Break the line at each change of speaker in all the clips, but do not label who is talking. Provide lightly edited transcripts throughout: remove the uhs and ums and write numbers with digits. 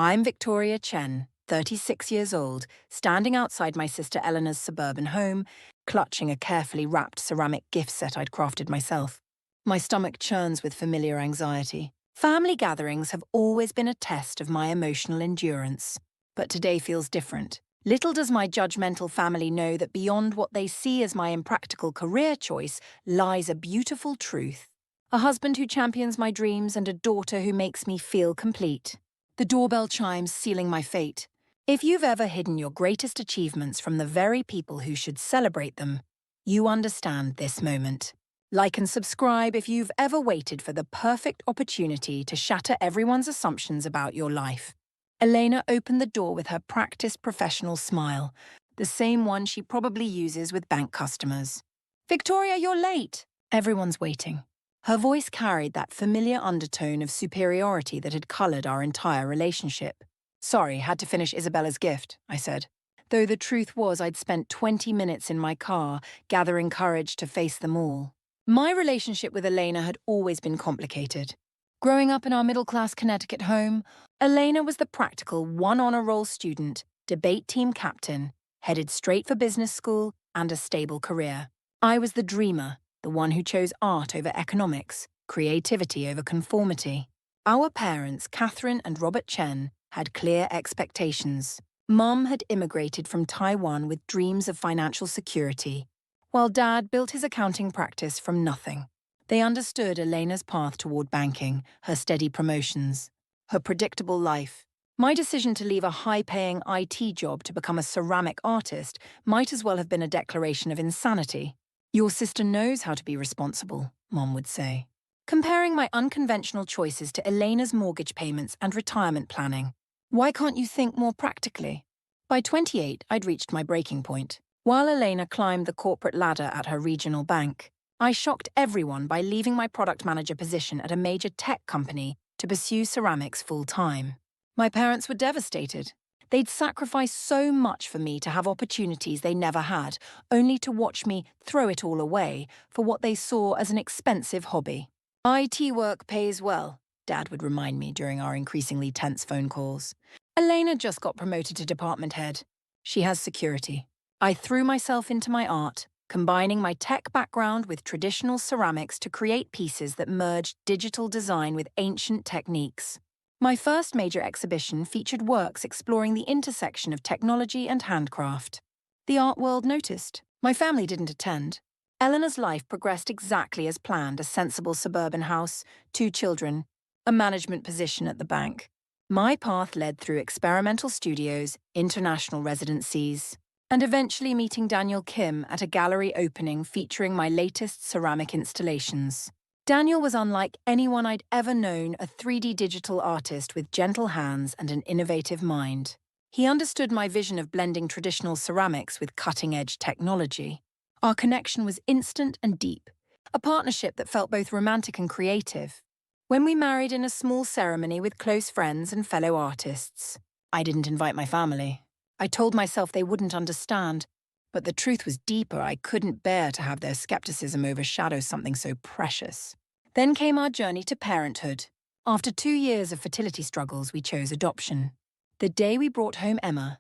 I'm Victoria Chen, 36 years old, standing outside my sister Elena's suburban home, clutching a carefully wrapped ceramic gift set I'd crafted myself. My stomach churns with familiar anxiety. Family gatherings have always been a test of my emotional endurance, but today feels different. Little does my judgmental family know that beyond what they see as my impractical career choice lies a beautiful truth. A husband who champions my dreams and a daughter who makes me feel complete. The doorbell chimes, sealing my fate. If you've ever hidden your greatest achievements from the very people who should celebrate them, you understand this moment. Like and subscribe if you've ever waited for the perfect opportunity to shatter everyone's assumptions about your life. Elena opened the door with her practiced professional smile, the same one she probably uses with bank customers. "Victoria, you're late!" Everyone's waiting. Her voice carried that familiar undertone of superiority that had colored our entire relationship. "Sorry, had to finish Isabella's gift," I said. Though the truth was I'd spent 20 minutes in my car, gathering courage to face them all. My relationship with Elena had always been complicated. Growing up in our middle-class Connecticut home, Elena was the practical one-honor-roll student, debate team captain, headed straight for business school and a stable career. I was the dreamer, the one who chose art over economics, creativity over conformity. Our parents, Catherine and Robert Chen, had clear expectations. Mum had immigrated from Taiwan with dreams of financial security, while Dad built his accounting practice from nothing. They understood Elena's path toward banking, her steady promotions, her predictable life. My decision to leave a high-paying IT job to become a ceramic artist might as well have been a declaration of insanity. "Your sister knows how to be responsible," Mom would say, comparing my unconventional choices to Elena's mortgage payments and retirement planning. "Why can't you think more practically?" By 28, I'd reached my breaking point. While Elena climbed the corporate ladder at her regional bank, I shocked everyone by leaving my product manager position at a major tech company to pursue ceramics full-time. My parents were devastated. They'd sacrificed so much for me to have opportunities they never had, only to watch me throw it all away for what they saw as an expensive hobby. "IT work pays well," Dad would remind me during our increasingly tense phone calls. "Elena just got promoted to department head. She has security." I threw myself into my art, combining my tech background with traditional ceramics to create pieces that merged digital design with ancient techniques. My first major exhibition featured works exploring the intersection of technology and handcraft. The art world noticed. My family didn't attend. Elena's life progressed exactly as planned: a sensible suburban house, 2 children, a management position at the bank. My path led through experimental studios, international residencies, and eventually meeting Daniel Kim at a gallery opening featuring my latest ceramic installations. Daniel was unlike anyone I'd ever known, a 3D digital artist with gentle hands and an innovative mind. He understood my vision of blending traditional ceramics with cutting-edge technology. Our connection was instant and deep, a partnership that felt both romantic and creative. When we married in a small ceremony with close friends and fellow artists, I didn't invite my family. I told myself they wouldn't understand, but the truth was deeper. I couldn't bear to have their skepticism overshadow something so precious. Then came our journey to parenthood. After 2 years of fertility struggles, we chose adoption. The day we brought home Emma,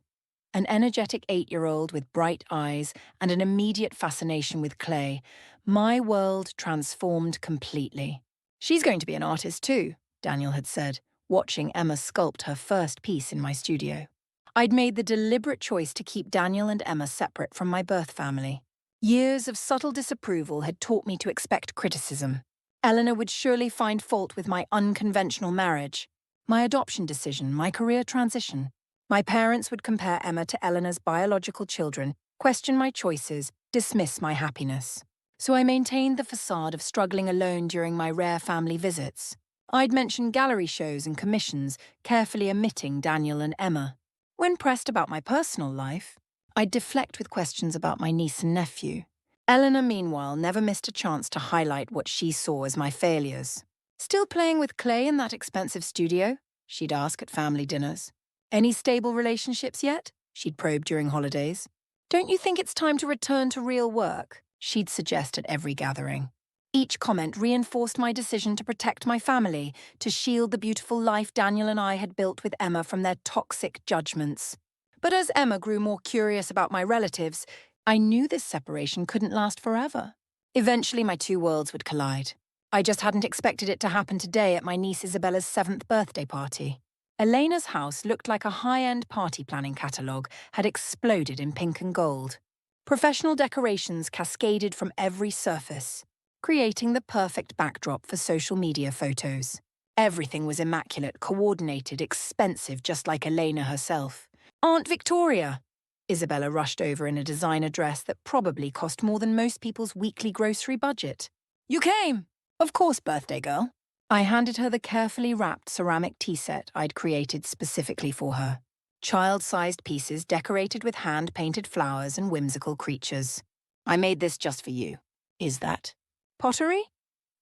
an energetic 8-year-old with bright eyes and an immediate fascination with clay, my world transformed completely. "She's going to be an artist too," Daniel had said, watching Emma sculpt her first piece in my studio. I'd made the deliberate choice to keep Daniel and Emma separate from my birth family. Years of subtle disapproval had taught me to expect criticism. Eleanor would surely find fault with my unconventional marriage, my adoption decision, my career transition. My parents would compare Emma to Eleanor's biological children, question my choices, dismiss my happiness. So I maintained the facade of struggling alone during my rare family visits. I'd mention gallery shows and commissions, carefully omitting Daniel and Emma. When pressed about my personal life, I'd deflect with questions about my niece and nephew. Eleanor, meanwhile, never missed a chance to highlight what she saw as my failures. "Still playing with clay in that expensive studio?" she'd ask at family dinners. "Any stable relationships yet?" she'd probe during holidays. "Don't you think it's time to return to real work?" she'd suggest at every gathering. Each comment reinforced my decision to protect my family, to shield the beautiful life Daniel and I had built with Emma from their toxic judgments. But as Emma grew more curious about my relatives, I knew this separation couldn't last forever. Eventually, my two worlds would collide. I just hadn't expected it to happen today at my niece Isabella's 7th birthday party. Elena's house looked like a high-end party planning catalogue had exploded in pink and gold. Professional decorations cascaded from every surface, creating the perfect backdrop for social media photos. Everything was immaculate, coordinated, expensive, just like Elena herself. Aunt Victoria! Isabella rushed over in a designer dress that probably cost more than most people's weekly grocery budget. You came! Of course, birthday girl. I handed her the carefully wrapped ceramic tea set I'd created specifically for her. Child-sized pieces decorated with hand-painted flowers and whimsical creatures. I made this just for you. Is that pottery?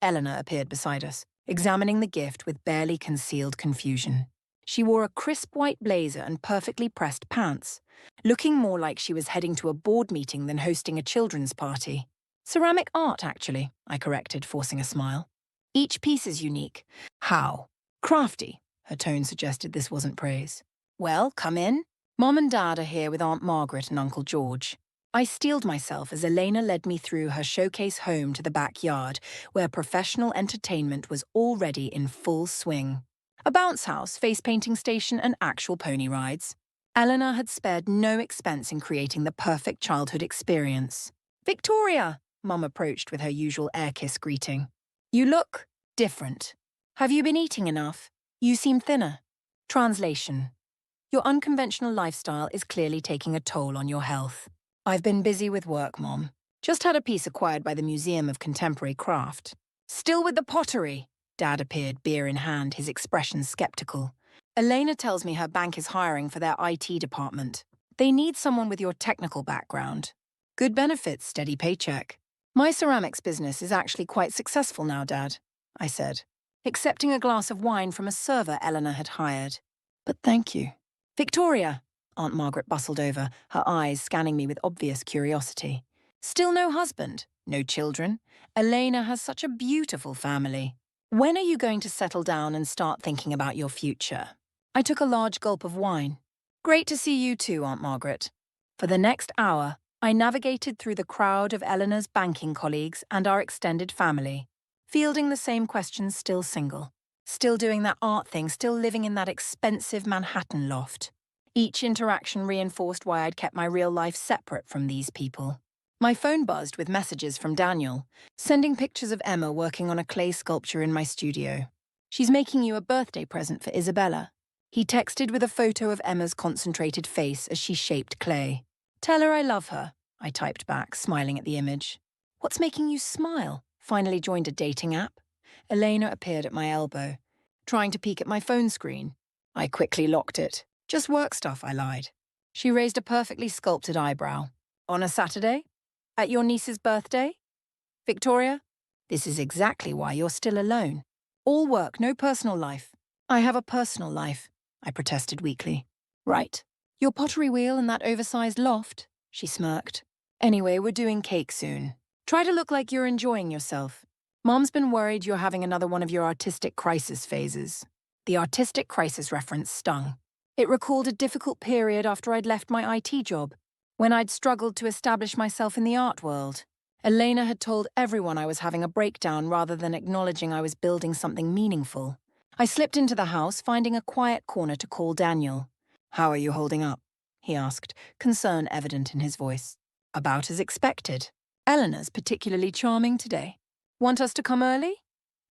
Elena appeared beside us, examining the gift with barely concealed confusion. She wore a crisp white blazer and perfectly pressed pants, looking more like she was heading to a board meeting than hosting a children's party. Ceramic art, actually, I corrected, forcing a smile. Each piece is unique. How? Crafty. Her tone suggested this wasn't praise. Well, come in. Mom and Dad are here with Aunt Margaret and Uncle George. I steeled myself as Elena led me through her showcase home to the backyard, where professional entertainment was already in full swing. A bounce house, face painting station, and actual pony rides. Eleanor had spared no expense in creating the perfect childhood experience. Victoria! Mum approached with her usual air-kiss greeting. You look different. Have you been eating enough? You seem thinner. Translation. Your unconventional lifestyle is clearly taking a toll on your health. I've been busy with work, Mom. Just had a piece acquired by the Museum of Contemporary Craft. Still with the pottery? Dad appeared, beer in hand, his expression skeptical. Elena tells me her bank is hiring for their IT department. They need someone with your technical background. Good benefits, steady paycheck. My ceramics business is actually quite successful now, Dad, I said, accepting a glass of wine from a server Eleanor had hired. But thank you. Victoria, Aunt Margaret bustled over, her eyes scanning me with obvious curiosity. Still no husband, no children. Elena has such a beautiful family. When are you going to settle down and start thinking about your future? I took a large gulp of wine. Great to see you too, Aunt Margaret. For the next hour, I navigated through the crowd of Eleanor's banking colleagues and our extended family, fielding the same questions still single, still doing that art thing, still living in that expensive Manhattan loft. Each interaction reinforced why I'd kept my real life separate from these people. My phone buzzed with messages from Daniel, sending pictures of Emma working on a clay sculpture in my studio. She's making you a birthday present for Isabella. He texted with a photo of Emma's concentrated face as she shaped clay. Tell her I love her, I typed back, smiling at the image. What's making you smile? Finally joined a dating app. Elena appeared at my elbow, trying to peek at my phone screen. I quickly locked it. Just work stuff, I lied. She raised a perfectly sculpted eyebrow. On a Saturday? At your niece's birthday? Victoria, this is exactly why you're still alone. All work, no personal life. I have a personal life, I protested weakly. Right. Your pottery wheel and that oversized loft, she smirked. Anyway, we're doing cake soon. Try to look like you're enjoying yourself. Mom's been worried you're having another one of your artistic crisis phases. The artistic crisis reference stung. It recalled a difficult period after I'd left my IT job, when I'd struggled to establish myself in the art world. Elena had told everyone I was having a breakdown rather than acknowledging I was building something meaningful. I slipped into the house, finding a quiet corner to call Daniel. How are you holding up? He asked, concern evident in his voice. About as expected. Eleanor's particularly charming today. Want us to come early?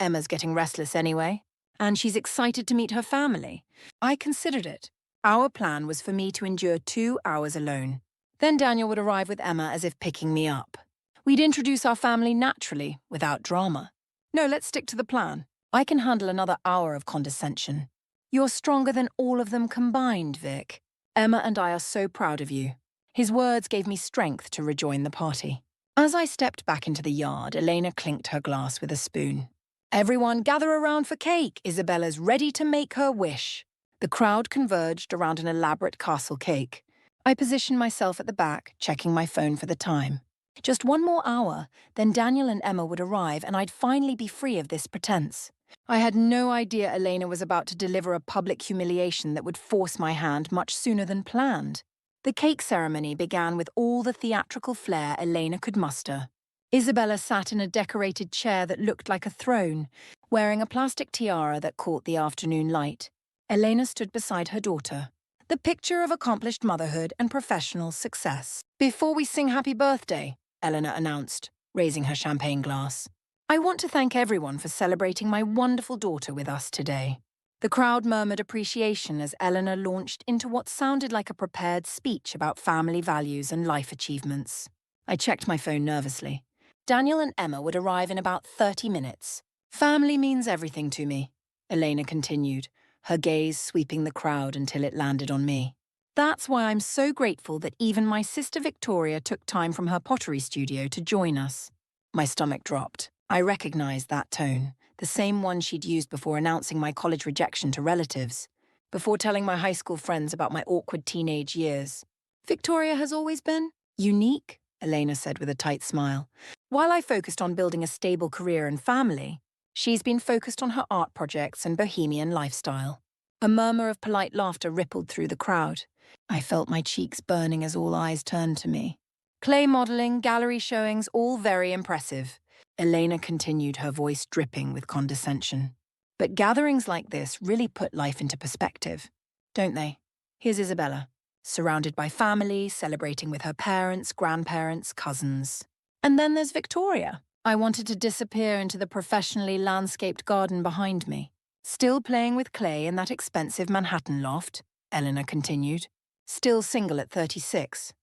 Emma's getting restless anyway, and she's excited to meet her family. I considered it. Our plan was for me to endure 2 hours alone. Then Daniel would arrive with Emma as if picking me up. We'd introduce our family naturally, without drama. No, let's stick to the plan. I can handle another hour of condescension. You're stronger than all of them combined, Vic. Emma and I are so proud of you. His words gave me strength to rejoin the party. As I stepped back into the yard, Elena clinked her glass with a spoon. Everyone gather around for cake. Isabella's ready to make her wish. The crowd converged around an elaborate castle cake. I positioned myself at the back, checking my phone for the time. Just one more hour, then Daniel and Emma would arrive and I'd finally be free of this pretense. I had no idea Elena was about to deliver a public humiliation that would force my hand much sooner than planned. The cake ceremony began with all the theatrical flair Elena could muster. Isabella sat in a decorated chair that looked like a throne, wearing a plastic tiara that caught the afternoon light. Elena stood beside her daughter, the picture of accomplished motherhood and professional success. "Before we sing happy birthday," Elena announced, raising her champagne glass, "I want to thank everyone for celebrating my wonderful daughter with us today." The crowd murmured appreciation as Eleanor launched into what sounded like a prepared speech about family values and life achievements. I checked my phone nervously. Daniel and Emma would arrive in about 30 minutes. "Family means everything to me," Elena continued, her gaze sweeping the crowd until it landed on me. "That's why I'm so grateful that even my sister Victoria took time from her pottery studio to join us." My stomach dropped. I recognized that tone, the same one she'd used before announcing my college rejection to relatives, before telling my high school friends about my awkward teenage years. "Victoria has always been unique," Elena said with a tight smile. "While I focused on building a stable career and family, she's been focused on her art projects and bohemian lifestyle." A murmur of polite laughter rippled through the crowd. I felt my cheeks burning as all eyes turned to me. "Clay modeling, gallery showings, all very impressive," Elena continued, her voice dripping with condescension. "But gatherings like this really put life into perspective, don't they? Here's Isabella, surrounded by family, celebrating with her parents, grandparents, cousins. And then there's Victoria." I wanted to disappear into the professionally landscaped garden behind me. "Still playing with clay in that expensive Manhattan loft," Eleanor continued. "Still single at 36.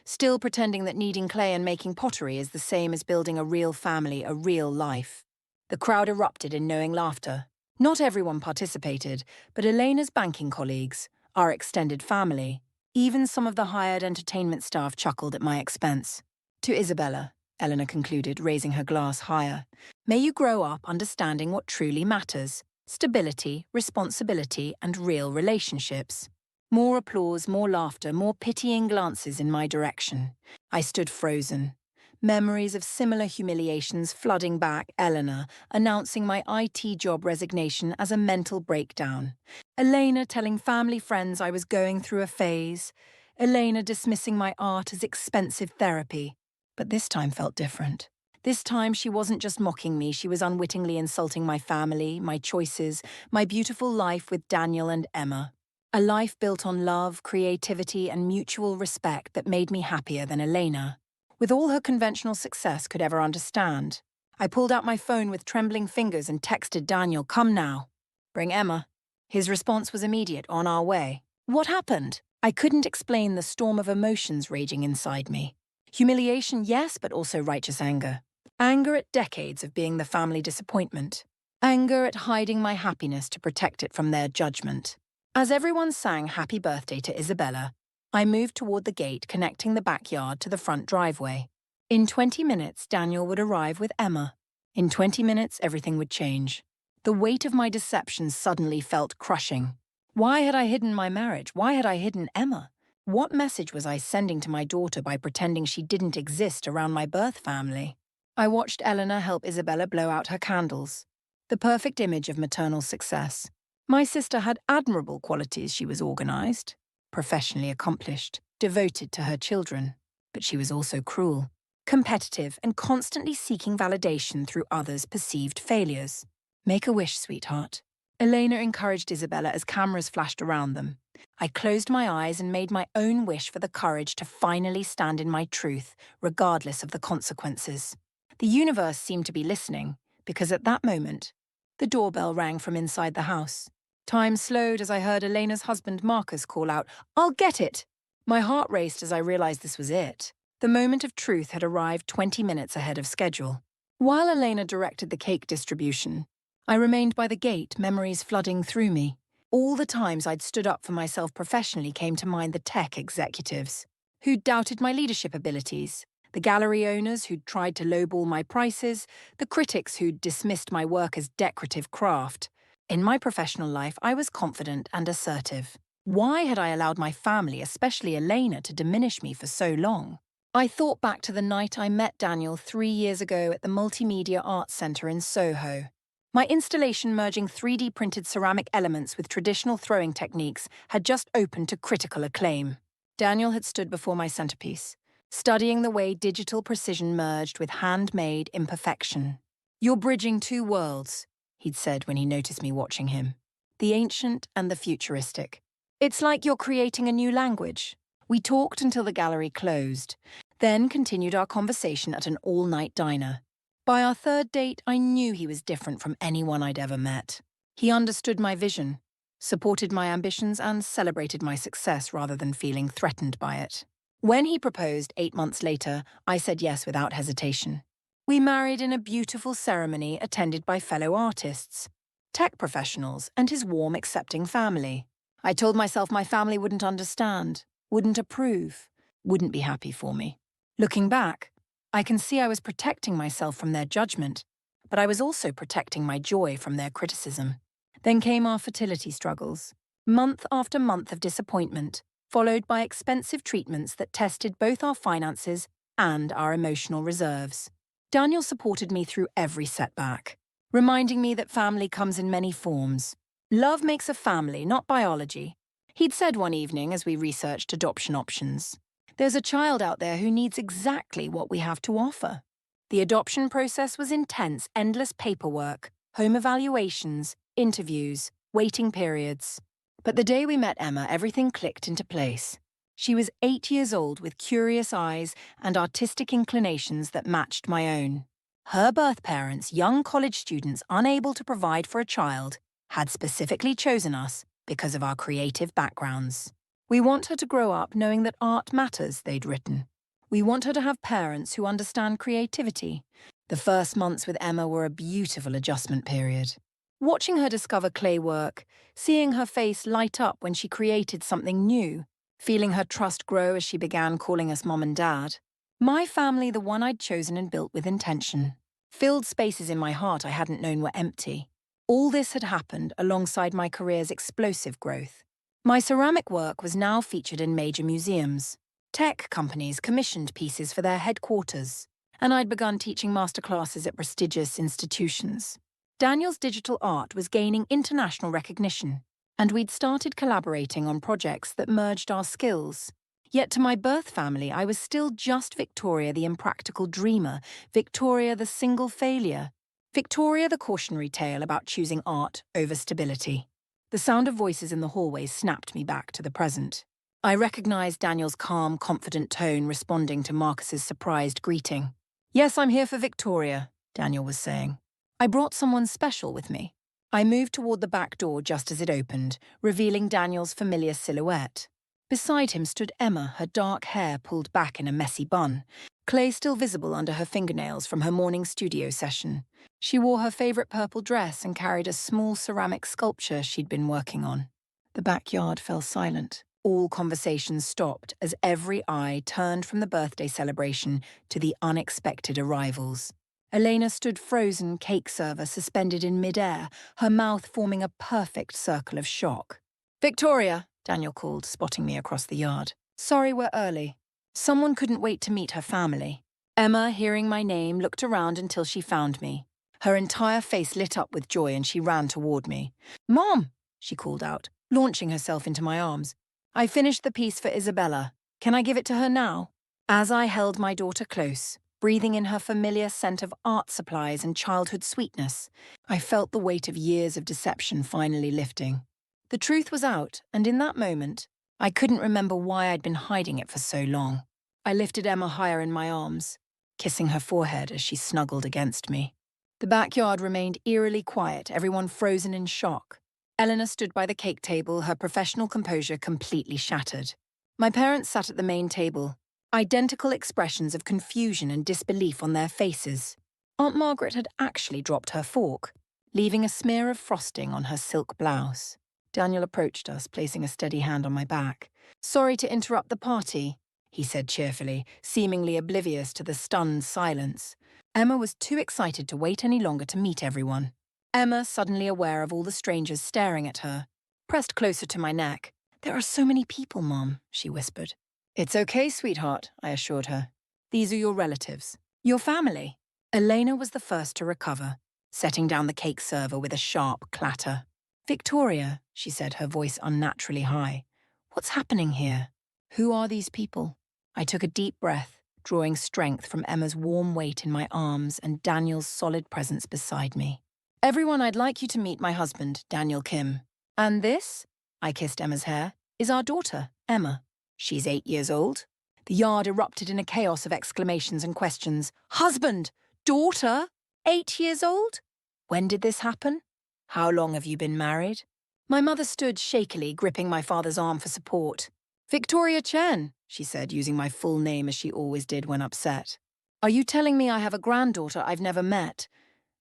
Still pretending that kneading clay and making pottery is the same as building a real family, a real life." The crowd erupted in knowing laughter. Not everyone participated, but Elena's banking colleagues, our extended family, even some of the hired entertainment staff chuckled at my expense. "To Isabella," Eleanor concluded, raising her glass higher, "may you grow up understanding what truly matters: stability, responsibility, and real relationships." More applause, more laughter, more pitying glances in my direction. I stood frozen. Memories of similar humiliations flooding back. Eleanor announcing my IT job resignation as a mental breakdown. Elena telling family friends I was going through a phase. Elena dismissing my art as expensive therapy. But this time felt different. This time she wasn't just mocking me, she was unwittingly insulting my family, my choices, my beautiful life with Daniel and Emma. A life built on love, creativity, and mutual respect that made me happier than Elena, with all her conventional success, could ever understand. I pulled out my phone with trembling fingers and texted Daniel, "Come now. Bring Emma." His response was immediate, "On our way." What happened? I couldn't explain the storm of emotions raging inside me. Humiliation, yes, but also righteous anger. Anger at decades of being the family disappointment. Anger at hiding my happiness to protect it from their judgment. As everyone sang happy birthday to Isabella, I moved toward the gate connecting the backyard to the front driveway. In 20 minutes, Daniel would arrive with Emma. In 20 minutes, everything would change. The weight of my deception suddenly felt crushing. Why had I hidden my marriage? Why had I hidden Emma? What message was I sending to my daughter by pretending she didn't exist around my birth family? I watched Eleanor help Isabella blow out her candles. The perfect image of maternal success. My sister had admirable qualities. She was organized, professionally accomplished, devoted to her children. But she was also cruel, competitive, and constantly seeking validation through others' perceived failures. "Make a wish, sweetheart." Elena encouraged Isabella as cameras flashed around them. I closed my eyes and made my own wish for the courage to finally stand in my truth, regardless of the consequences. The universe seemed to be listening, because at that moment, the doorbell rang from inside the house. Time slowed as I heard Elena's husband Marcus call out, "I'll get it!" My heart raced as I realized this was it. The moment of truth had arrived 20 minutes ahead of schedule. While Elena directed the cake distribution, I remained by the gate, memories flooding through me. All the times I'd stood up for myself professionally came to mind: the tech executives who'd doubted my leadership abilities, the gallery owners who'd tried to lowball my prices, the critics who'd dismissed my work as decorative craft. In my professional life, I was confident and assertive. Why had I allowed my family, especially Elena, to diminish me for so long? I thought back to the night I met Daniel 3 years ago at the Multimedia Arts Centre in Soho. My installation merging 3D printed ceramic elements with traditional throwing techniques had just opened to critical acclaim. Daniel had stood before my centerpiece, studying the way digital precision merged with handmade imperfection. "You're bridging two worlds," he'd said when he noticed me watching him. "The ancient and the futuristic. It's like you're creating a new language." We talked until the gallery closed, then continued our conversation at an all-night diner. By our third date, I knew he was different from anyone I'd ever met. He understood my vision, supported my ambitions, and celebrated my success rather than feeling threatened by it. When he proposed 8 months later, I said yes without hesitation. We married in a beautiful ceremony attended by fellow artists, tech professionals, and his warm, accepting family. I told myself my family wouldn't understand, wouldn't approve, wouldn't be happy for me. Looking back, I can see I was protecting myself from their judgment, but I was also protecting my joy from their criticism. Then came our fertility struggles, month after month of disappointment, followed by expensive treatments that tested both our finances and our emotional reserves. Daniel supported me through every setback, reminding me that family comes in many forms. Love makes a family, not biology. He'd said one evening as we researched adoption options, "There's a child out there who needs exactly what we have to offer." The adoption process was intense, endless paperwork, home evaluations, interviews, waiting periods. But the day we met Emma, everything clicked into place. She was 8 years old with curious eyes and artistic inclinations that matched my own. Her birth parents, young college students unable to provide for a child, had specifically chosen us because of our creative backgrounds. "We want her to grow up knowing that art matters," they'd written. "We want her to have parents who understand creativity." The first months with Emma were a beautiful adjustment period. Watching her discover clay work, seeing her face light up when she created something new, feeling her trust grow as she began calling us Mom and Dad. My family, the one I'd chosen and built with intention, filled spaces in my heart I hadn't known were empty. All this had happened alongside my career's explosive growth. My ceramic work was now featured in major museums. Tech companies commissioned pieces for their headquarters, and I'd begun teaching masterclasses at prestigious institutions. Daniel's digital art was gaining international recognition, and we'd started collaborating on projects that merged our skills. Yet to my birth family, I was still just Victoria the impractical dreamer, Victoria the single failure, Victoria the cautionary tale about choosing art over stability. The sound of voices in the hallway snapped me back to the present. I recognized Daniel's calm, confident tone responding to Marcus's surprised greeting. "Yes, I'm here for Victoria," Daniel was saying. "I brought someone special with me." I moved toward the back door just as it opened, revealing Daniel's familiar silhouette. Beside him stood Emma, her dark hair pulled back in a messy bun, clay still visible under her fingernails from her morning studio session. She wore her favorite purple dress and carried a small ceramic sculpture she'd been working on. The backyard fell silent. All conversations stopped as every eye turned from the birthday celebration to the unexpected arrivals. Elena stood frozen cake server suspended in midair, her mouth forming a perfect circle of shock. "Victoria," Daniel called, spotting me across the yard. "Sorry we're early." Someone couldn't wait to meet her family. Emma, hearing my name, looked around until she found me. Her entire face lit up with joy and she ran toward me. "Mom," she called out, launching herself into my arms. "I finished the piece for Isabella. Can I give it to her now?" As I held my daughter close, breathing in her familiar scent of art supplies and childhood sweetness, I felt the weight of years of deception finally lifting. The truth was out, and in that moment, I couldn't remember why I'd been hiding it for so long. I lifted Emma higher in my arms, kissing her forehead as she snuggled against me. The backyard remained eerily quiet, everyone frozen in shock. Elena stood by the cake table, her professional composure completely shattered. My parents sat at the main table, identical expressions of confusion and disbelief on their faces. Aunt Margaret had actually dropped her fork, leaving a smear of frosting on her silk blouse. Daniel approached us, placing a steady hand on my back. "Sorry to interrupt the party," he said cheerfully, seemingly oblivious to the stunned silence. Emma was too excited to wait any longer to meet everyone. Emma, suddenly aware of all the strangers staring at her, pressed closer to my neck. "There are so many people, Mom," she whispered. "It's okay, sweetheart," I assured her. These are your relatives. Your family. Elena was the first to recover, setting down the cake server with a sharp clatter. Victoria, she said, her voice unnaturally high. What's happening here? Who are these people? I took a deep breath, drawing strength from Emma's warm weight in my arms and Daniel's solid presence beside me. Everyone, I'd like you to meet my husband, Daniel Kim. And this, I kissed Emma's hair, is our daughter, Emma. She's 8 years old. The yard erupted in a chaos of exclamations and questions. Husband! Daughter? 8 years old? When did this happen? How long have you been married? My mother stood shakily, gripping my father's arm for support. Victoria Chen, she said, using my full name as she always did when upset. Are you telling me I have a granddaughter I've never met?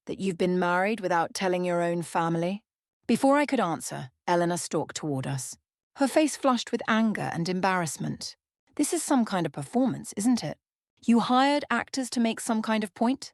That you've been married without telling your own family? Before I could answer, Elena stalked toward us. Her face flushed with anger and embarrassment. This is some kind of performance, isn't it? You hired actors to make some kind of point?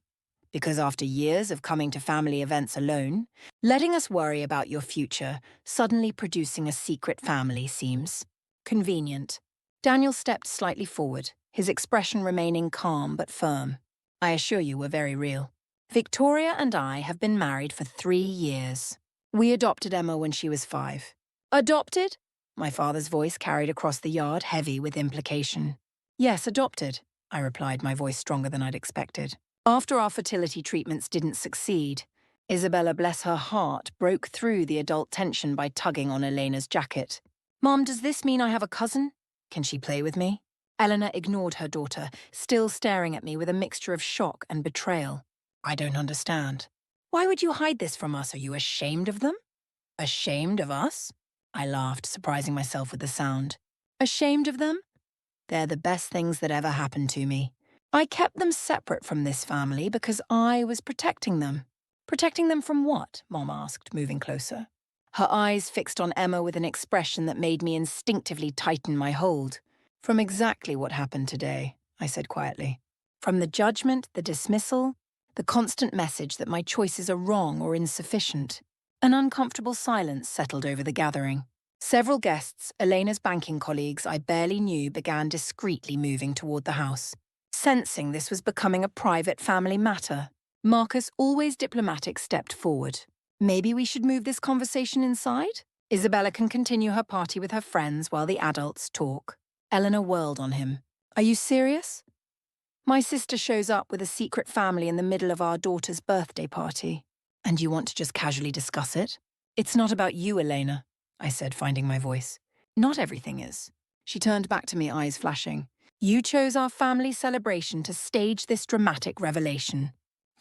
Because after years of coming to family events alone, letting us worry about your future, suddenly producing a secret family seems convenient. Daniel stepped slightly forward, his expression remaining calm but firm. I assure you we're very real. Victoria and I have been married for 3 years. We adopted Emma when she was 5. Adopted? My father's voice carried across the yard, heavy with implication. Yes, adopted, I replied, my voice stronger than I'd expected. After our fertility treatments didn't succeed, Isabella, bless her heart, broke through the adult tension by tugging on Elena's jacket. Mom, does this mean I have a cousin? Can she play with me? Elena ignored her daughter, still staring at me with a mixture of shock and betrayal. I don't understand. Why would you hide this from us? Are you ashamed of them? Ashamed of us? I laughed, surprising myself with the sound. Ashamed of them? They're the best things that ever happened to me. I kept them separate from this family because I was protecting them. Protecting them from what? Mom asked, moving closer. Her eyes fixed on Emma with an expression that made me instinctively tighten my hold. From exactly what happened today, I said quietly. From the judgment, the dismissal, the constant message that my choices are wrong or insufficient. An uncomfortable silence settled over the gathering. Several guests, Elena's banking colleagues I barely knew, began discreetly moving toward the house. Sensing this was becoming a private family matter, Marcus, always diplomatic, stepped forward. Maybe we should move this conversation inside? Isabella can continue her party with her friends while the adults talk. Elena whirled on him. Are you serious? My sister shows up with a secret family in the middle of our daughter's birthday party. And you want to just casually discuss it? It's not about you, Elena, I said, finding my voice. Not everything is. She turned back to me, eyes flashing. You chose our family celebration to stage this dramatic revelation.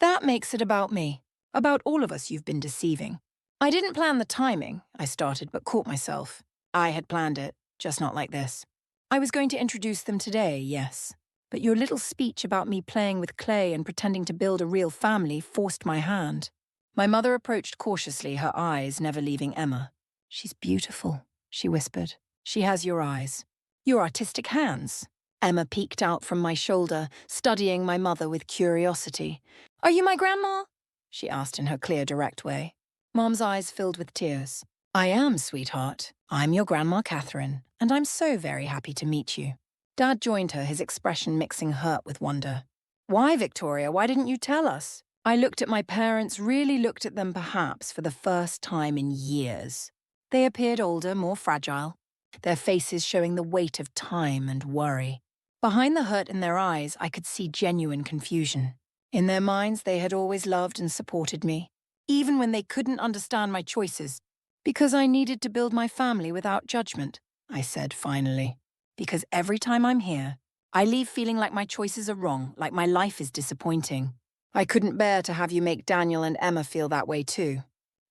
That makes it about me. About all of us you've been deceiving. I didn't plan the timing, I started, but caught myself. I had planned it, just not like this. I was going to introduce them today, yes. But your little speech about me playing with clay and pretending to build a real family forced my hand. My mother approached cautiously, her eyes never leaving Emma. She's beautiful, she whispered. She has your eyes. Your artistic hands. Emma peeked out from my shoulder, studying my mother with curiosity. Are you my grandma? She asked in her clear, direct way. Mom's eyes filled with tears. I am, sweetheart. I'm your Grandma Catherine, and I'm so very happy to meet you. Dad joined her, his expression mixing hurt with wonder. Why, Victoria? Why didn't you tell us? I looked at my parents, really looked at them perhaps for the first time in years. They appeared older, more fragile, their faces showing the weight of time and worry. Behind the hurt in their eyes, I could see genuine confusion. In their minds, they had always loved and supported me, even when they couldn't understand my choices. Because I needed to build my family without judgment, I said finally. Because every time I'm here, I leave feeling like my choices are wrong, like my life is disappointing. I couldn't bear to have you make Daniel and Emma feel that way too.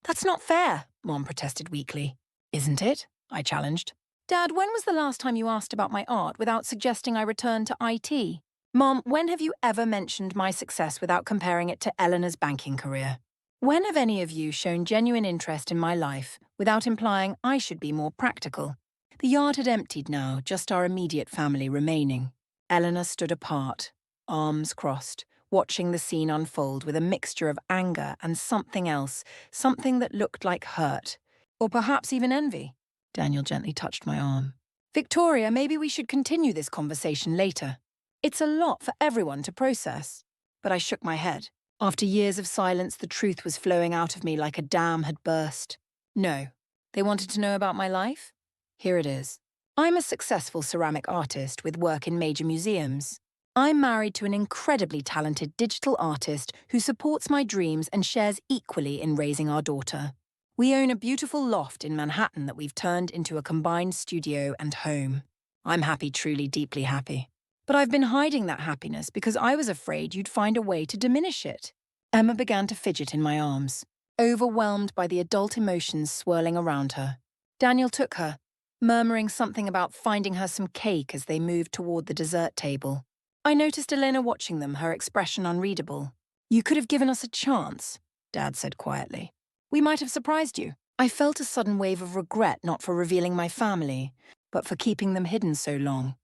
That's not fair, Mom protested weakly. Isn't it? I challenged. Dad, when was the last time you asked about my art without suggesting I return to IT? Mom, when have you ever mentioned my success without comparing it to Elena's banking career? When have any of you shown genuine interest in my life without implying I should be more practical? The yard had emptied now, just our immediate family remaining. Elena stood apart, arms crossed, watching the scene unfold with a mixture of anger and something else, something that looked like hurt, or perhaps even envy. Daniel gently touched my arm. Victoria, maybe we should continue this conversation later. It's a lot for everyone to process. But I shook my head. After years of silence, the truth was flowing out of me like a dam had burst. No. They wanted to know about my life? Here it is. I'm a successful ceramic artist with work in major museums. I'm married to an incredibly talented digital artist who supports my dreams and shares equally in raising our daughter. We own a beautiful loft in Manhattan that we've turned into a combined studio and home. I'm happy, truly deeply happy. But I've been hiding that happiness because I was afraid you'd find a way to diminish it. Emma began to fidget in my arms, overwhelmed by the adult emotions swirling around her. Daniel took her, murmuring something about finding her some cake as they moved toward the dessert table. I noticed Elena watching them, her expression unreadable. You could have given us a chance, Dad said quietly. We might have surprised you. I felt a sudden wave of regret not for revealing my family, but for keeping them hidden so long.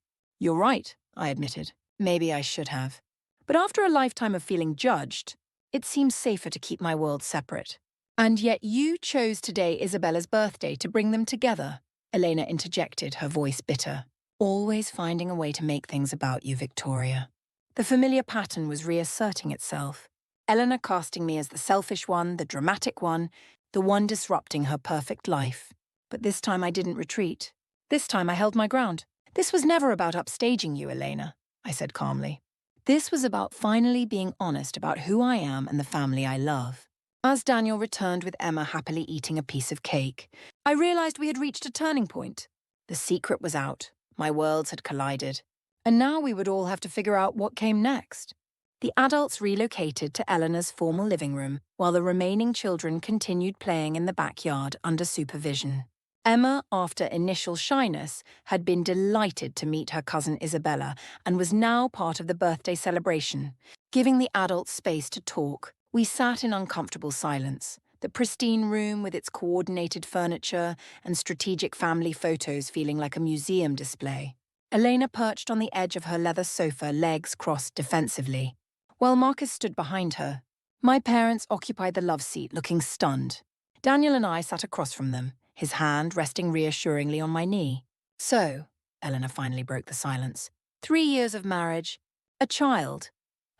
You're right, I admitted. Maybe I should have. But after a lifetime of feeling judged, it seems safer to keep my world separate. And yet you chose today Isabella's birthday to bring them together, Elena interjected, her voice bitter. Always finding a way to make things about you, Victoria. The familiar pattern was reasserting itself. Elena casting me as the selfish one, the dramatic one, the one disrupting her perfect life. But this time I didn't retreat. This time I held my ground. This was never about upstaging you, Elena, I said calmly. This was about finally being honest about who I am and the family I love. As Daniel returned with Emma happily eating a piece of cake, I realized we had reached a turning point. The secret was out. My worlds had collided. And now we would all have to figure out what came next. The adults relocated to Eleanor's formal living room, while the remaining children continued playing in the backyard under supervision. Emma, after initial shyness, had been delighted to meet her cousin Isabella and was now part of the birthday celebration. Giving the adults space to talk, we sat in uncomfortable silence, the pristine room with its coordinated furniture and strategic family photos feeling like a museum display. Elena perched on the edge of her leather sofa, legs crossed defensively, while Marcus stood behind her. My parents occupied the love seat, looking stunned. Daniel and I sat across from them, his hand resting reassuringly on my knee. So, Eleanor finally broke the silence. 3 years of marriage, a child,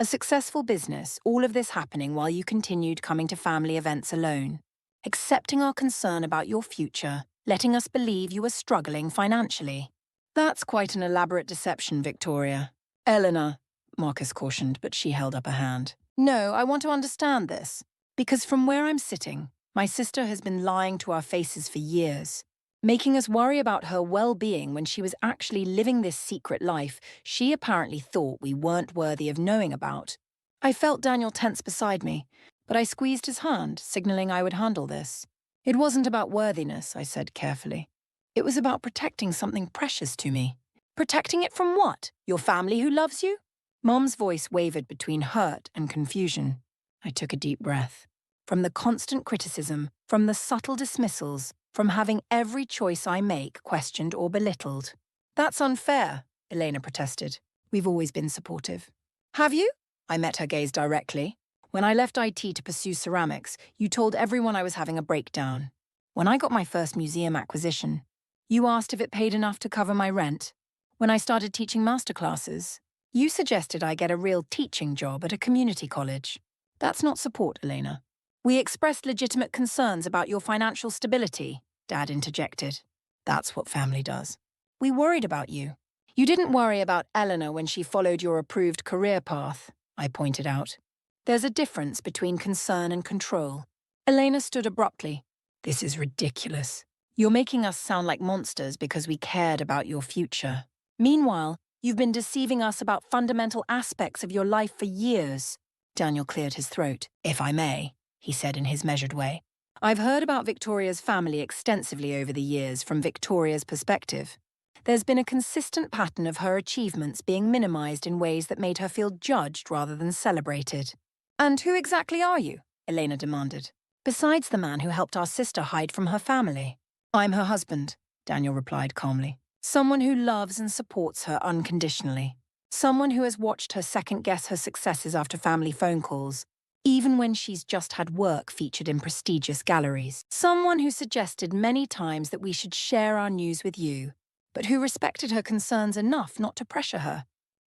a successful business, all of this happening while you continued coming to family events alone, accepting our concern about your future, letting us believe you were struggling financially. That's quite an elaborate deception, Victoria. Eleanor, Marcus cautioned, but she held up a hand. No, I want to understand this. Because from where I'm sitting, my sister has been lying to our faces for years, making us worry about her well-being when she was actually living this secret life she apparently thought we weren't worthy of knowing about. I felt Daniel tense beside me, but I squeezed his hand, signaling I would handle this. It wasn't about worthiness, I said carefully. It was about protecting something precious to me. Protecting it from what? Your family who loves you? Mom's voice wavered between hurt and confusion. I took a deep breath. From the constant criticism, from the subtle dismissals, from having every choice I make questioned or belittled. That's unfair, Elena protested. We've always been supportive. Have you? I met her gaze directly. When I left IT to pursue ceramics, you told everyone I was having a breakdown. When I got my first museum acquisition, you asked if it paid enough to cover my rent. When I started teaching masterclasses, you suggested I get a real teaching job at a community college. That's not support, Elena. We expressed legitimate concerns about your financial stability, Dad interjected. That's what family does. We worried about you. You didn't worry about Eleanor when she followed your approved career path, I pointed out. There's a difference between concern and control. Elena stood abruptly. This is ridiculous. You're making us sound like monsters because we cared about your future. Meanwhile, you've been deceiving us about fundamental aspects of your life for years. Daniel cleared his throat. If I may, he said in his measured way. I've heard about Victoria's family extensively over the years from Victoria's perspective. There's been a consistent pattern of her achievements being minimized in ways that made her feel judged rather than celebrated. And who exactly are you? Elena demanded. Besides the man who helped our sister hide from her family. I'm her husband, Daniel replied calmly. Someone who loves and supports her unconditionally. Someone who has watched her second-guess her successes after family phone calls, even when she's just had work featured in prestigious galleries. Someone who suggested many times that we should share our news with you, but who respected her concerns enough not to pressure her.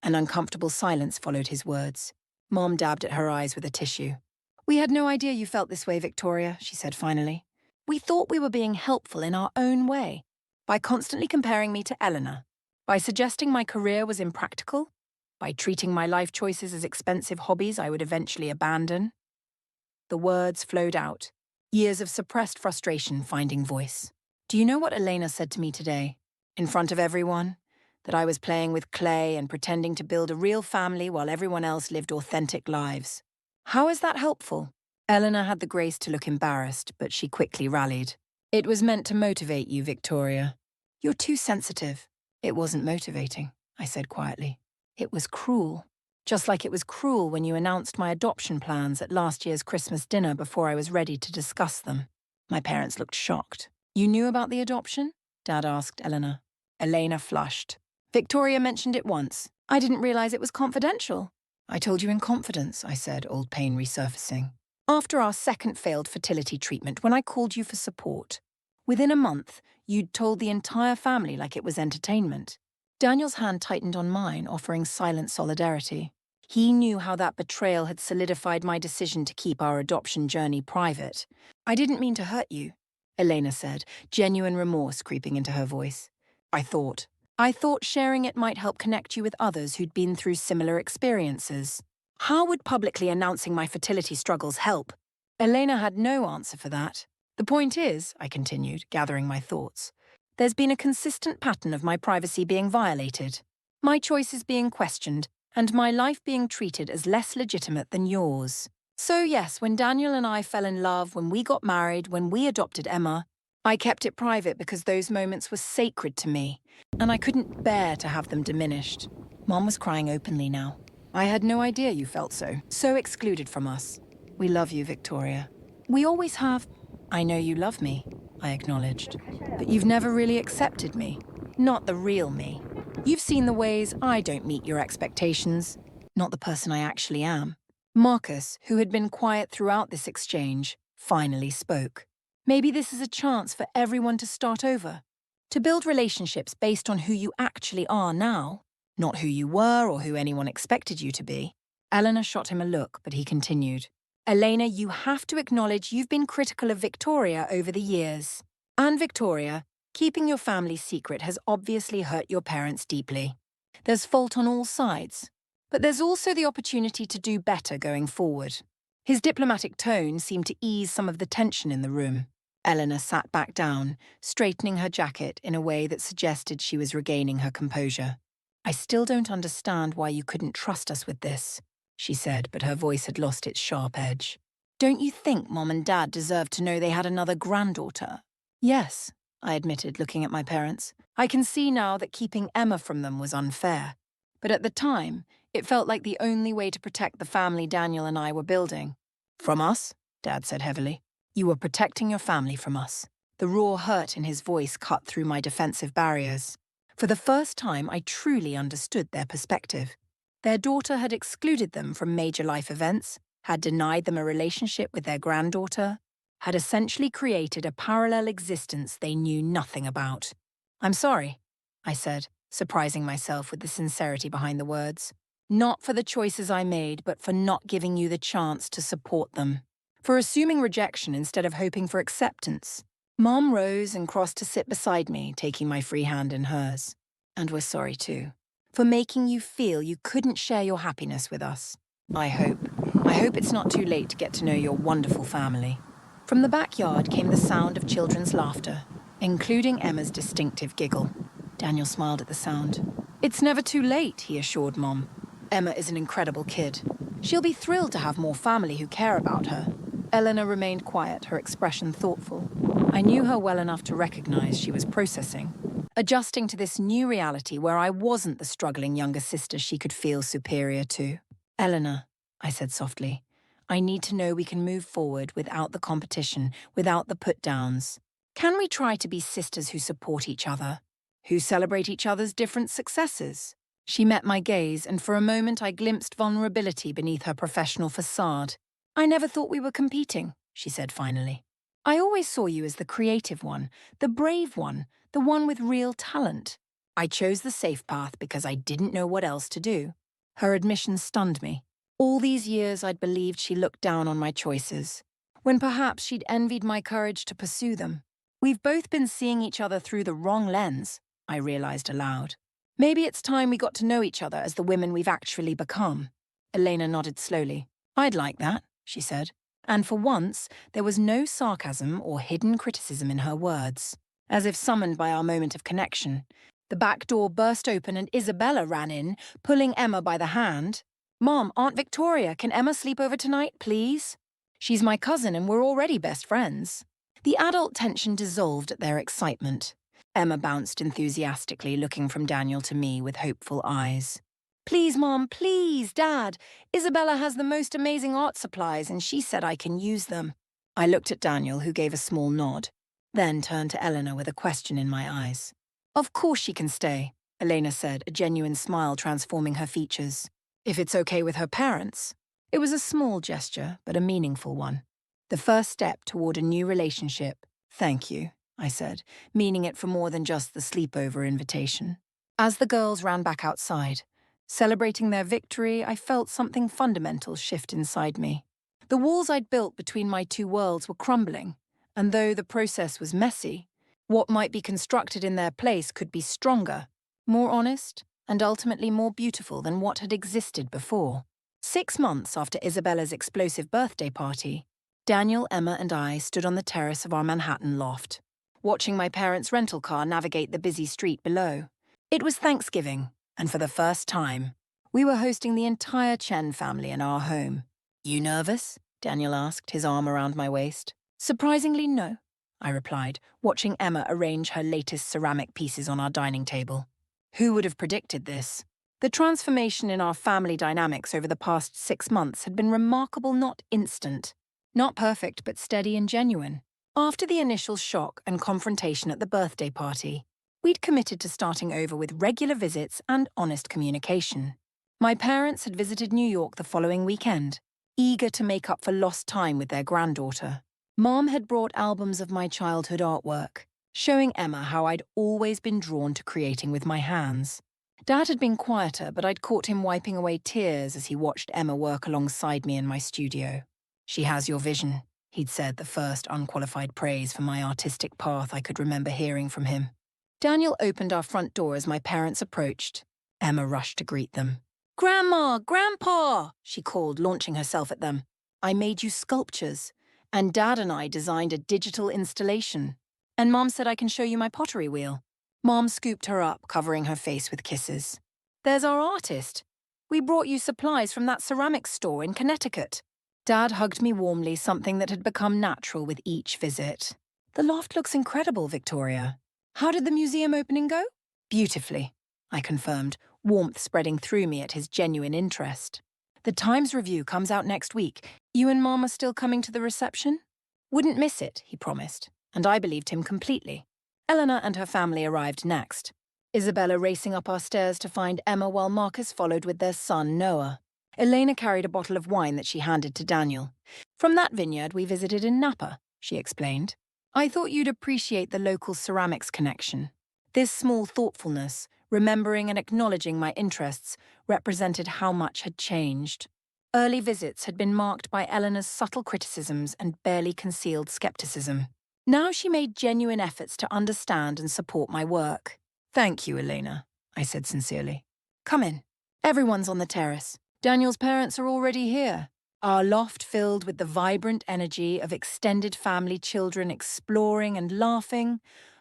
An uncomfortable silence followed his words. Mom dabbed at her eyes with a tissue. "We had no idea you felt this way, Victoria," she said finally. "We thought we were being helpful in our own way, by constantly comparing me to Elena, by suggesting my career was impractical, by treating my life choices as expensive hobbies I would eventually abandon." The words flowed out, years of suppressed frustration finding voice. "Do you know what Elena said to me today? In front of everyone? That I was playing with clay and pretending to build a real family while everyone else lived authentic lives. How is that helpful?" Elena had the grace to look embarrassed, but she quickly rallied. "It was meant to motivate you, Victoria. You're too sensitive." "It wasn't motivating," I said quietly. "It was cruel. Just like it was cruel when you announced my adoption plans at last year's Christmas dinner before I was ready to discuss them." My parents looked shocked. "You knew about the adoption?" Dad asked Elena. Elena flushed. "Victoria mentioned it once. I didn't realize it was confidential." "I told you in confidence," I said, old pain resurfacing. "After our second failed fertility treatment, when I called you for support. Within a month, you'd told the entire family like it was entertainment." Daniel's hand tightened on mine, offering silent solidarity. He knew how that betrayal had solidified my decision to keep our adoption journey private. "I didn't mean to hurt you," Elena said, genuine remorse creeping into her voice. I thought sharing it might help connect you with others who'd been through similar experiences." "How would publicly announcing my fertility struggles help?" Elena had no answer for that. "The point is," I continued, gathering my thoughts, "there's been a consistent pattern of my privacy being violated, my choices being questioned, and my life being treated as less legitimate than yours. So yes, when Daniel and I fell in love, when we got married, when we adopted Emma, I kept it private because those moments were sacred to me, and I couldn't bear to have them diminished." Mom was crying openly now. "I had no idea you felt so excluded from us. We love you, Victoria." "We always have." "I know you love me," I acknowledged. "But you've never really accepted me. Not the real me. You've seen the ways I don't meet your expectations, not the person I actually am." Marcus, who had been quiet throughout this exchange, finally spoke. "Maybe this is a chance for everyone to start over, to build relationships based on who you actually are now, not who you were or who anyone expected you to be." Eleanor shot him a look, but he continued. "Elena, you have to acknowledge you've been critical of Victoria over the years. And Victoria, keeping your family's secret has obviously hurt your parents deeply. There's fault on all sides, but there's also the opportunity to do better going forward." His diplomatic tone seemed to ease some of the tension in the room. Eleanor sat back down, straightening her jacket in a way that suggested she was regaining her composure. "I still don't understand why you couldn't trust us with this," she said, but her voice had lost its sharp edge. "Don't you think Mom and Dad deserved to know they had another granddaughter?" "Yes," I admitted, looking at my parents. "I can see now that keeping Emma from them was unfair. But at the time, it felt like the only way to protect the family Daniel and I were building." "From us?" Dad said heavily. "You were protecting your family from us." The raw hurt in his voice cut through my defensive barriers. For the first time, I truly understood their perspective. Their daughter had excluded them from major life events, had denied them a relationship with their granddaughter, had essentially created a parallel existence they knew nothing about. "I'm sorry," I said, surprising myself with the sincerity behind the words. "Not for the choices I made, but for not giving you the chance to support them. For assuming rejection instead of hoping for acceptance." Mom rose and crossed to sit beside me, taking my free hand in hers. "And we're sorry too. For making you feel you couldn't share your happiness with us. I hope it's not too late to get to know your wonderful family." From the backyard came the sound of children's laughter, including Emma's distinctive giggle. Daniel smiled at the sound. "It's never too late," he assured Mom. "Emma is an incredible kid. She'll be thrilled to have more family who care about her." Eleanor remained quiet, her expression thoughtful. I knew her well enough to recognize she was processing, adjusting to this new reality where I wasn't the struggling younger sister she could feel superior to. "Eleanor," I said softly, "I need to know we can move forward without the competition, without the put-downs. Can we try to be sisters who support each other, who celebrate each other's different successes?" She met my gaze, and for a moment I glimpsed vulnerability beneath her professional facade. "I never thought we were competing," she said finally. "I always saw you as the creative one, the brave one, the one with real talent. I chose the safe path because I didn't know what else to do. Her admission stunned me. All these years I'd believed she looked down on my choices, when perhaps she'd envied my courage to pursue them. We've both been seeing each other through the wrong lens, I realized aloud. Maybe it's time we got to know each other as the women we've actually become. Elena nodded slowly. I'd like that, she said. And for once, there was no sarcasm or hidden criticism in her words. As if summoned by our moment of connection, the back door burst open and Isabella ran in, pulling Emma by the hand. Mom, Aunt Victoria, can Emma sleep over tonight, please? She's my cousin and we're already best friends. The adult tension dissolved at their excitement. Emma bounced enthusiastically, looking from Daniel to me with hopeful eyes. Please, Mom, please, Dad. Isabella has the most amazing art supplies and she said I can use them. I looked at Daniel, who gave a small nod, then turned to Elena with a question in my eyes. Of course she can stay, Elena said, a genuine smile transforming her features. If it's okay with her parents. It was a small gesture, but a meaningful one. The first step toward a new relationship. Thank you, I said, meaning it for more than just the sleepover invitation. As the girls ran back outside, celebrating their victory, I felt something fundamental shift inside me. The walls I'd built between my two worlds were crumbling, and though the process was messy, what might be constructed in their place could be stronger, more honest, and ultimately more beautiful than what had existed before. 6 months after Isabella's explosive birthday party, Daniel, Emma, and I stood on the terrace of our Manhattan loft, watching my parents' rental car navigate the busy street below. It was Thanksgiving, and for the first time, we were hosting the entire Chen family in our home. You nervous? Daniel asked, his arm around my waist. Surprisingly, no, I replied, watching Emma arrange her latest ceramic pieces on our dining table. Who would have predicted this? The transformation in our family dynamics over the past 6 months had been remarkable, not instant. Not perfect, but steady and genuine. After the initial shock and confrontation at the birthday party, we'd committed to starting over with regular visits and honest communication. My parents had visited New York the following weekend, eager to make up for lost time with their granddaughter. Mom had brought albums of my childhood artwork, showing Emma how I'd always been drawn to creating with my hands. Dad had been quieter, but I'd caught him wiping away tears as he watched Emma work alongside me in my studio. She has your vision, he'd said, the first unqualified praise for my artistic path I could remember hearing from him. Daniel opened our front door as my parents approached. Emma rushed to greet them. Grandma, Grandpa, she called, launching herself at them. I made you sculptures, and Dad and I designed a digital installation. And Mom said I can show you my pottery wheel. Mom scooped her up, covering her face with kisses. There's our artist. We brought you supplies from that ceramics store in Connecticut. Dad hugged me warmly, something that had become natural with each visit. The loft looks incredible, Victoria. How did the museum opening go? Beautifully, I confirmed, warmth spreading through me at his genuine interest. The Times Review comes out next week. You and Mom are still coming to the reception? Wouldn't miss it, he promised, and I believed him completely. Elena and her family arrived next, Isabella racing up our stairs to find Emma while Marcus followed with their son, Noah. Elena carried a bottle of wine that she handed to Daniel. From that vineyard we visited in Napa, she explained. I thought you'd appreciate the local ceramics connection. This small thoughtfulness, remembering and acknowledging my interests, represented how much had changed. Early visits had been marked by Elena's subtle criticisms and barely concealed skepticism. Now she made genuine efforts to understand and support my work. Thank you, Elena, I said sincerely. Come in. Everyone's on the terrace. Daniel's parents are already here. Our loft filled with the vibrant energy of extended family children exploring and laughing,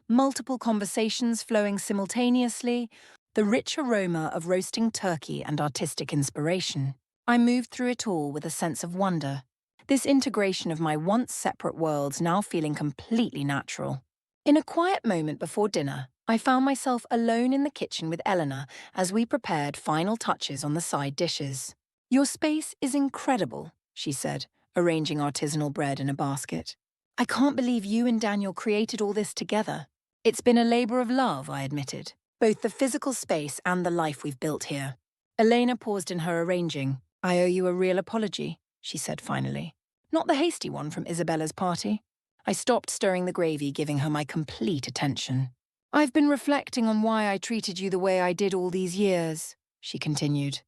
multiple conversations flowing simultaneously, the rich aroma of roasting turkey and artistic inspiration. I moved through it all with a sense of wonder. This integration of my once separate worlds now feeling completely natural. In a quiet moment before dinner, I found myself alone in the kitchen with Elena as we prepared final touches on the side dishes. Your space is incredible, she said, arranging artisanal bread in a basket. I can't believe you and Daniel created all this together. It's been a labor of love, I admitted, both the physical space and the life we've built here. Elena paused in her arranging. I owe you a real apology, she said finally. Not the hasty one from Isabella's party. I stopped stirring the gravy, giving her my complete attention. I've been reflecting on why I treated you the way I did all these years, she continued.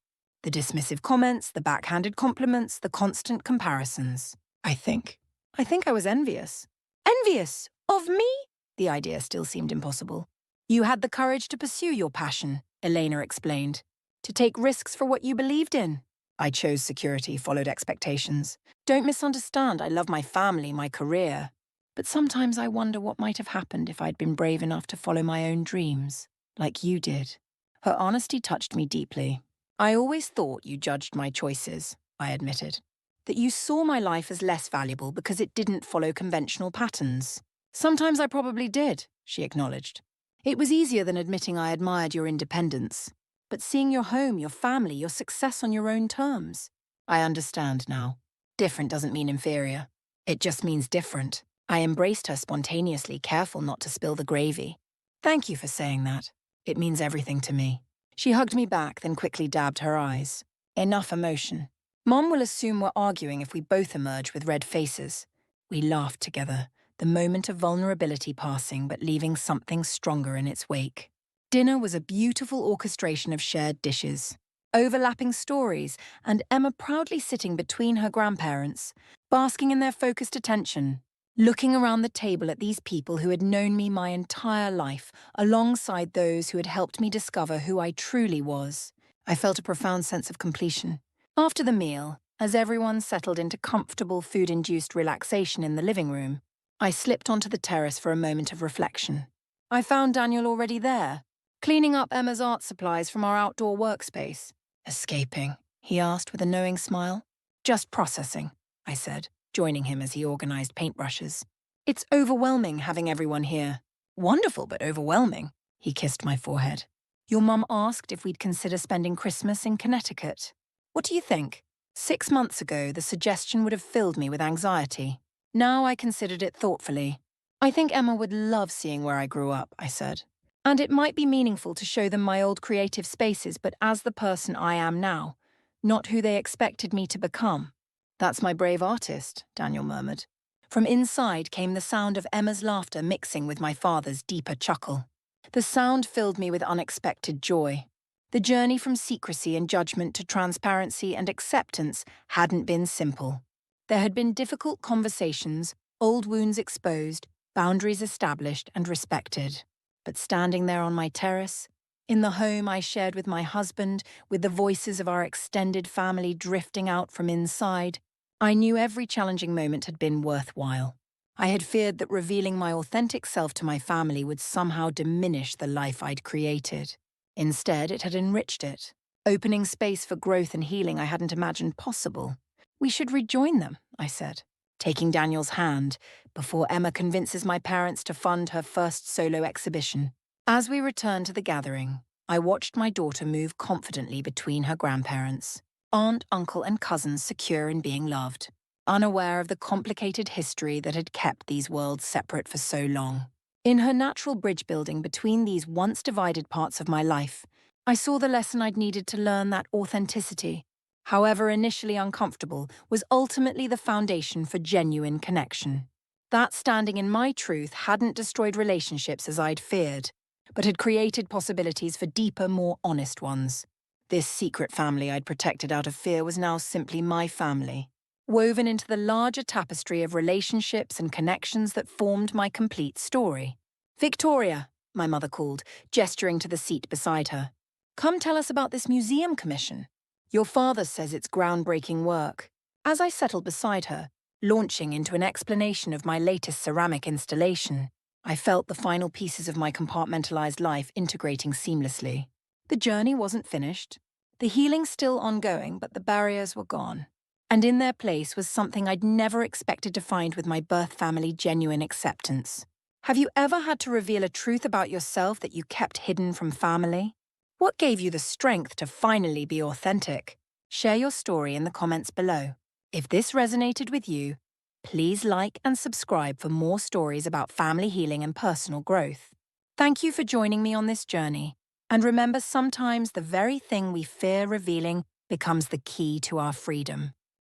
The dismissive comments, the backhanded compliments, the constant comparisons. I think I was envious. Envious? Of me? The idea still seemed impossible. You had the courage to pursue your passion, Elena explained. To take risks for what you believed in. I chose security, followed expectations. Don't misunderstand, I love my family, my career. But sometimes I wonder what might have happened if I'd been brave enough to follow my own dreams, like you did. Her honesty touched me deeply. I always thought you judged my choices, I admitted. That you saw my life as less valuable because it didn't follow conventional patterns. Sometimes I probably did, she acknowledged. It was easier than admitting I admired your independence. But seeing your home, your family, your success on your own terms. I understand now. Different doesn't mean inferior. It just means different. I embraced her spontaneously, careful not to spill the gravy. Thank you for saying that. It means everything to me. She hugged me back, then quickly dabbed her eyes. Enough emotion. Mom will assume we're arguing if we both emerge with red faces. We laughed together, the moment of vulnerability passing but leaving something stronger in its wake. Dinner was a beautiful orchestration of shared dishes, overlapping stories, and Emma proudly sitting between her grandparents, basking in their focused attention. Looking around the table at these people who had known me my entire life, alongside those who had helped me discover who I truly was, I felt a profound sense of completion. After the meal, as everyone settled into comfortable food-induced relaxation in the living room, I slipped onto the terrace for a moment of reflection. I found Daniel already there, cleaning up Emma's art supplies from our outdoor workspace. Escaping, he asked with a knowing smile. Just processing, I said, joining him as he organized paintbrushes. It's overwhelming having everyone here. Wonderful, but overwhelming. He kissed my forehead. Your mum asked if we'd consider spending Christmas in Connecticut. What do you think? 6 months ago, the suggestion would have filled me with anxiety. Now I considered it thoughtfully. I think Emma would love seeing where I grew up, I said. And it might be meaningful to show them my old creative spaces, but as the person I am now, not who they expected me to become. That's my brave artist, Daniel murmured. From inside came the sound of Emma's laughter mixing with my father's deeper chuckle. The sound filled me with unexpected joy. The journey from secrecy and judgment to transparency and acceptance hadn't been simple. There had been difficult conversations, old wounds exposed, boundaries established and respected. But standing there on my terrace, in the home I shared with my husband, with the voices of our extended family drifting out from inside, I knew every challenging moment had been worthwhile. I had feared that revealing my authentic self to my family would somehow diminish the life I'd created. Instead, it had enriched it, opening space for growth and healing I hadn't imagined possible. We should rejoin them, I said, taking Daniel's hand before Emma convinces my parents to fund her first solo exhibition. As we returned to the gathering, I watched my daughter move confidently between her grandparents, aunt, uncle, and cousins secure in being loved, unaware of the complicated history that had kept these worlds separate for so long. In her natural bridge building between these once divided parts of my life, I saw the lesson I'd needed to learn that authenticity, however initially uncomfortable, was ultimately the foundation for genuine connection. That standing in my truth hadn't destroyed relationships as I'd feared, but had created possibilities for deeper, more honest ones. This secret family I'd protected out of fear was now simply my family, woven into the larger tapestry of relationships and connections that formed my complete story. Victoria, my mother called, gesturing to the seat beside her. Come tell us about this museum commission. Your father says it's groundbreaking work. As I settled beside her, launching into an explanation of my latest ceramic installation, I felt the final pieces of my compartmentalized life integrating seamlessly. The journey wasn't finished. The healing still ongoing, but the barriers were gone. And in their place was something I'd never expected to find with my birth family: genuine acceptance. Have you ever had to reveal a truth about yourself that you kept hidden from family? What gave you the strength to finally be authentic? Share your story in the comments below. If this resonated with you, please like and subscribe for more stories about family healing and personal growth. Thank you for joining me on this journey. And remember, sometimes the very thing we fear revealing becomes the key to our freedom.